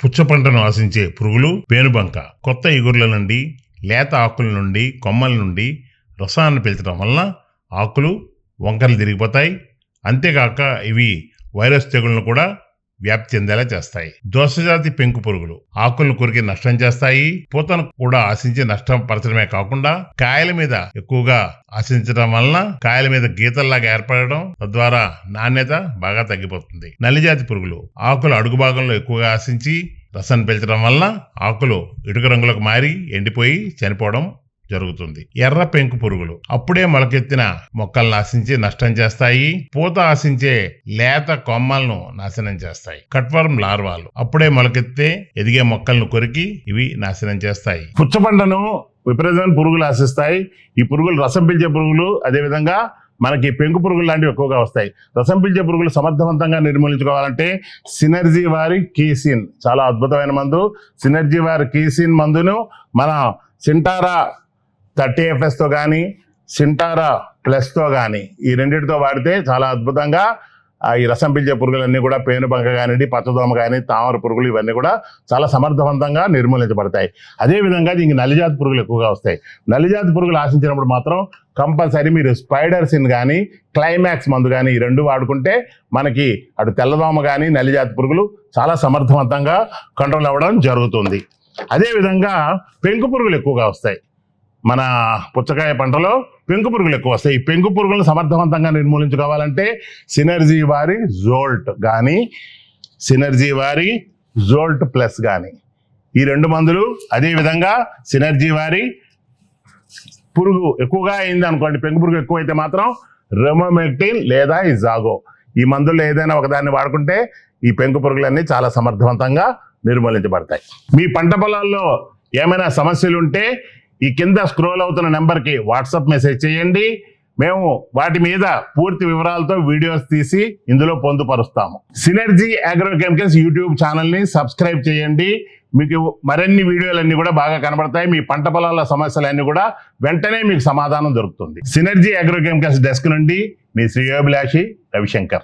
పుచ్చ పంటను ఆశించే పురుగులు పేనుబంక కొత్త ఇగుర్ల నుండి, లేత ఆకుల నుండి, కొమ్మల నుండి రసాన్ని పీల్చడం వలన ఆకులు వంకరలు తిరిగిపోతాయి. అంతేకాక ఇవి వైరస్ తెగుళ్లను కూడా వ్యాప్తి చెందేలా చేస్తాయి. దోసజాతి పెంకు పురుగులు ఆకులను కొరికి నష్టం చేస్తాయి. పూతను కూడా ఆశించి నష్టం పరచడమే కాకుండా కాయల మీద ఎక్కువగా ఆశించడం వలన కాయల మీద గీతల్లాగా ఏర్పడడం, తద్వారా నాణ్యత బాగా తగ్గిపోతుంది. నల్లిజాతి పురుగులు ఆకుల అడుగు భాగంలో ఎక్కువగా ఆశించి రసాన్ని పీల్చడం వలన ఆకులు ఇటుక రంగులకు మారి ఎండిపోయి చనిపోవడం జరుగుతుంది. ఎర్ర పెంకు పురుగులు అప్పుడే మొలకెత్తిన మొక్కలను ఆశించి నష్టం చేస్తాయి. పూత ఆశించే లేత కొమ్మలను నాశనం చేస్తాయి. కట్వర్మ్ లార్వాలు అప్పుడే మొలకెత్తే ఎదిగే మొక్కలను కొరికి ఇవి నాశనం చేస్తాయి. పుచ్చపంటను విపరీతమైన పురుగులు ఆశిస్తాయి. ఈ పురుగులు రసం పీల్చే పురుగులు, అదేవిధంగా మనకి పెంకు పురుగులు లాంటివి ఎక్కువగా వస్తాయి. రసం పీల్చే పురుగులు సమర్థవంతంగా నిర్మూలించుకోవాలంటే సినర్జీ వారి కీసిన్ చాలా అద్భుతమైన మందు. సినర్జీ వారి కీసిన్ మందును మన సింటారా 30FSతో కానీ సింటారా ప్లస్తో కానీ ఈ రెండింటితో వాడితే చాలా అద్భుతంగా ఈ రసం పీల్చే పురుగులన్నీ కూడా పేనుబంక కానివ్వండి, పచ్చదోమ కానీ, తామర పురుగులు ఇవన్నీ కూడా చాలా సమర్థవంతంగా నిర్మూలించబడతాయి. అదేవిధంగా దీనికి నల్లిజాతి పురుగులు ఎక్కువగా వస్తాయి. నల్లిజాతి పురుగులు ఆశించినప్పుడు మాత్రం కంపల్సరీ మీరు స్పైడర్సిన్ కానీ, క్లైమాక్స్ మందు కానీ ఈ రెండు వాడుకుంటే మనకి అటు తెల్లదోమ కానీ నల్లిజాతి పురుగులు చాలా సమర్థవంతంగా కంట్రోల్ అవ్వడం జరుగుతుంది. అదేవిధంగా పెంకు పురుగులు ఎక్కువగా వస్తాయి. మన పుచ్చకాయ పంటలో పెంకు పురుగులు ఎక్కువ వస్తాయి. ఈ పెంకు పురుగులను సమర్థవంతంగా నిర్మూలించుకోవాలంటే సినర్జీ వారి జోల్ట్ కానీ, సినర్జీ వారి జోల్ట్ ప్లస్ కానీ ఈ రెండు మందులు, అదేవిధంగా సినర్జీ వారి పురుగు ఎక్కువగా అయింది అనుకోండి, పెంకు పురుగు ఎక్కువైతే మాత్రం రెమోమెక్టిన్ లేదా ఇజాగో ఈ మందుల్లో ఏదైనా ఒకదాన్ని వాడుకుంటే ఈ పెంకు పురుగులన్నీ చాలా సమర్థవంతంగా నిర్మూలించబడతాయి. మీ పంట పొలాల్లో ఏమైనా సమస్యలు ఉంటే ఈ కింద స్క్రోల్ అవుతున్న నెంబర్కి వాట్సాప్ మెసేజ్ చేయండి. మేము వాటి మీద పూర్తి వివరాలతో వీడియోస్ తీసి ఇందులో పొందుపరుస్తాము. సినర్జీ అగ్రోకెమికల్స్ యూట్యూబ్ ఛానల్ని సబ్స్క్రైబ్ చేయండి. మీకు మరిన్ని వీడియోలన్నీ కూడా బాగా కనబడతాయి. మీ పంట పొలాల సమస్యలన్నీ కూడా వెంటనే మీకు సమాధానం దొరుకుతుంది. సినర్జీ అగ్రోకెమికల్స్ డెస్క్ నుండి మీ శ్రేయోభిలాషి రవిశంకర్.